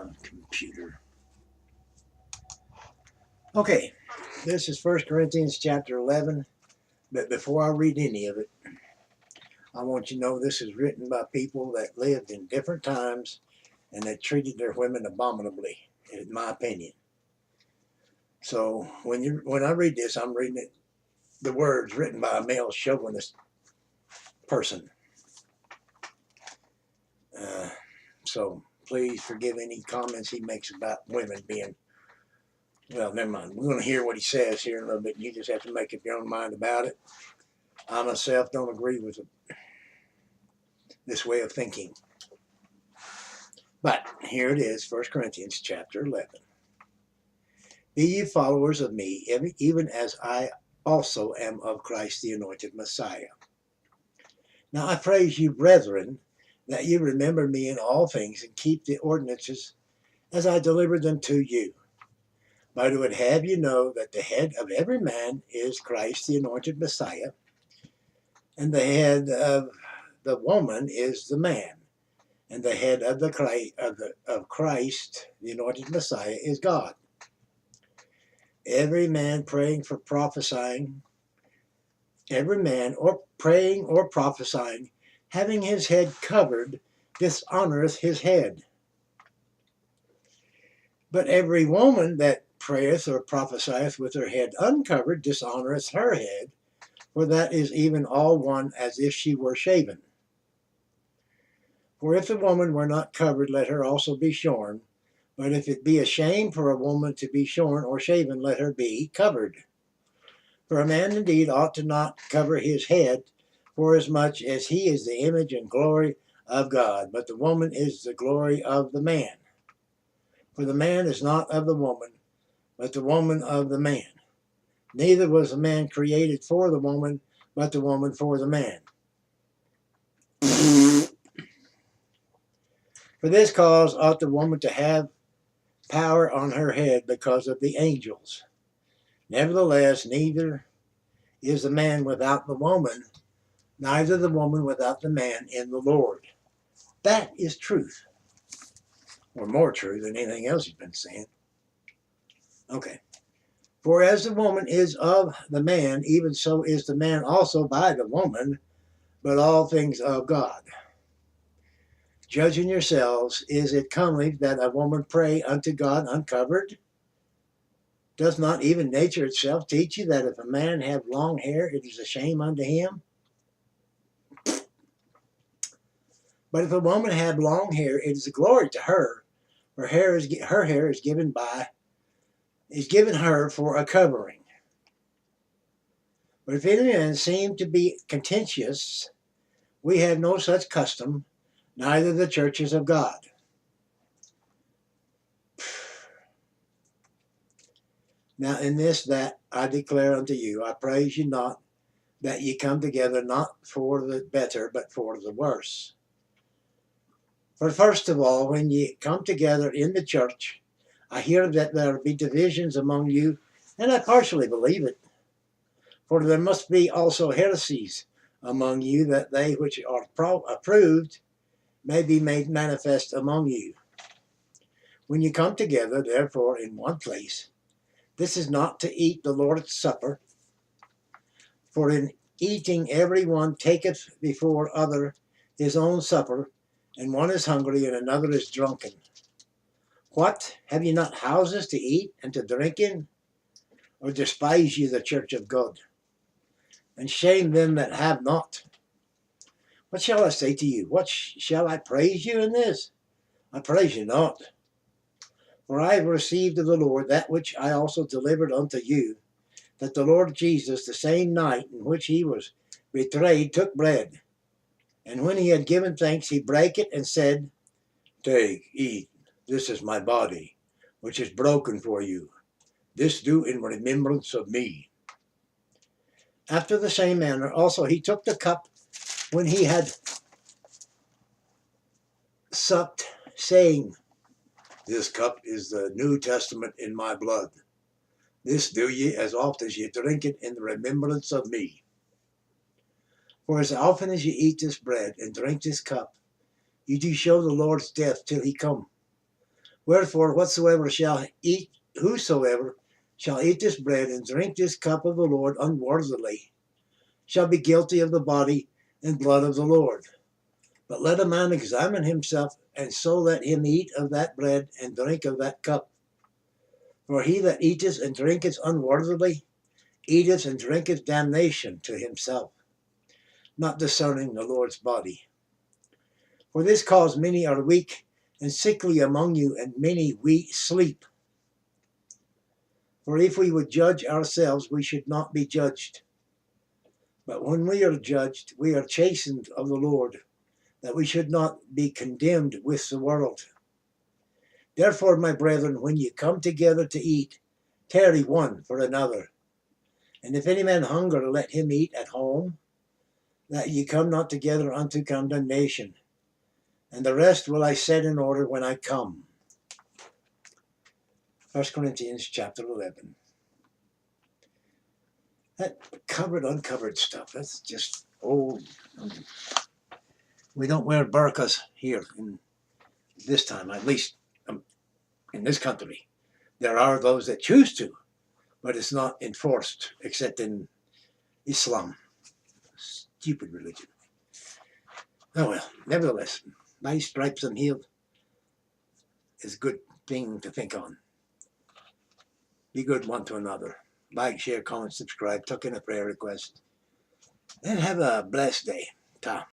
my computer. Okay, this is 1 Corinthians chapter 11, but before I read any of it, I want you to know this is written by people that lived in different times and that treated their women abominably, in my opinion. So when I read this, I'm reading it, the words written by a male chauvinist person. So please forgive any comments he makes about women being, well, never mind. We're going to hear what he says here in a little bit. You just have to make up your own mind about it. I myself don't agree with this way of thinking. But here it is, 1 Corinthians chapter 11. Be ye followers of me, even as I also am of Christ the anointed Messiah. Now I praise you, brethren, that you remember me in all things and keep the ordinances as I delivered them to you. But I would have you know that the head of every man is Christ the anointed Messiah, and the head of the woman is the man, and the head of Christ, the anointed Messiah, is God. Every man praying for prophesying, every man or praying or prophesying, having his head covered, dishonoreth his head. But every woman that prayeth or prophesieth with her head uncovered dishonoreth her head, for that is even all one as if she were shaven. For if the woman were not covered, let her also be shorn. But if it be a shame for a woman to be shorn or shaven, let her be covered. For a man indeed ought to not cover his head, forasmuch as he is the image and glory of God, but the woman is the glory of the man. For the man is not of the woman, but the woman of the man. Neither was the man created for the woman, but the woman for the man. For this cause ought the woman to have power on her head because of the angels. Nevertheless, neither is the man without the woman, neither the woman without the man in the Lord. That is truth, or more true than anything else he's been saying. Okay. For as the woman is of the man, even so is the man also by the woman, but all things of God. Judging yourselves, is it comely that a woman pray unto God uncovered? Does not even nature itself teach you that if a man have long hair, it is a shame unto him? But if a woman have long hair, it is a glory to her, for her hair is given her for a covering. But if any man seem to be contentious, we have no such custom, neither the churches of God. Now in this that I declare unto you, I praise you not that ye come together not for the better, but for the worse. For first of all, when ye come together in the church, I hear that there be divisions among you, and I partially believe it. For there must be also heresies among you, that they which are approved may be made manifest among you. When you come together, therefore, in one place, this is not to eat the Lord's Supper, for in eating every one taketh before other his own supper, and one is hungry and another is drunken. What? Have ye not houses to eat and to drink in? Or despise ye the church of God, and shame them that have not? What shall I say to you? What shall I praise you in this? I praise you not. For I have received of the Lord that which I also delivered unto you, that the Lord Jesus, the same night in which he was betrayed, took bread. And when he had given thanks, he brake it and said, Take, eat, this is my body, which is broken for you. This do in remembrance of me. After the same manner also he took the cup when he had supped, saying, This cup is the New Testament in my blood. This do ye as oft as ye drink it in the remembrance of me. For as often as ye eat this bread and drink this cup, ye do show the Lord's death till he come. Wherefore, whosoever shall eat this bread and drink this cup of the Lord unworthily shall be guilty of the body and blood of the Lord. But let a man examine himself, and so let him eat of that bread and drink of that cup. For he that eateth and drinketh unworthily eateth and drinketh damnation to himself, not discerning the Lord's body. For this cause many are weak and sickly among you, and many sleep. For if we would judge ourselves, we should not be judged. But when we are judged, we are chastened of the Lord, that we should not be condemned with the world. Therefore, my brethren, when ye come together to eat, tarry one for another. And if any man hunger, let him eat at home, that ye come not together unto condemnation. And the rest will I set in order when I come. 1 Corinthians chapter 11. That covered, uncovered stuff, that's just old. We don't wear burqas here in this time, at least in this country. There are those that choose to, but it's not enforced except in Islam. Stupid religion. Oh well, nevertheless, by stripes I'm healed is a good thing to think on. Be good one to another. Like, share, comment, subscribe, tuck in a prayer request. And have a blessed day. Ta.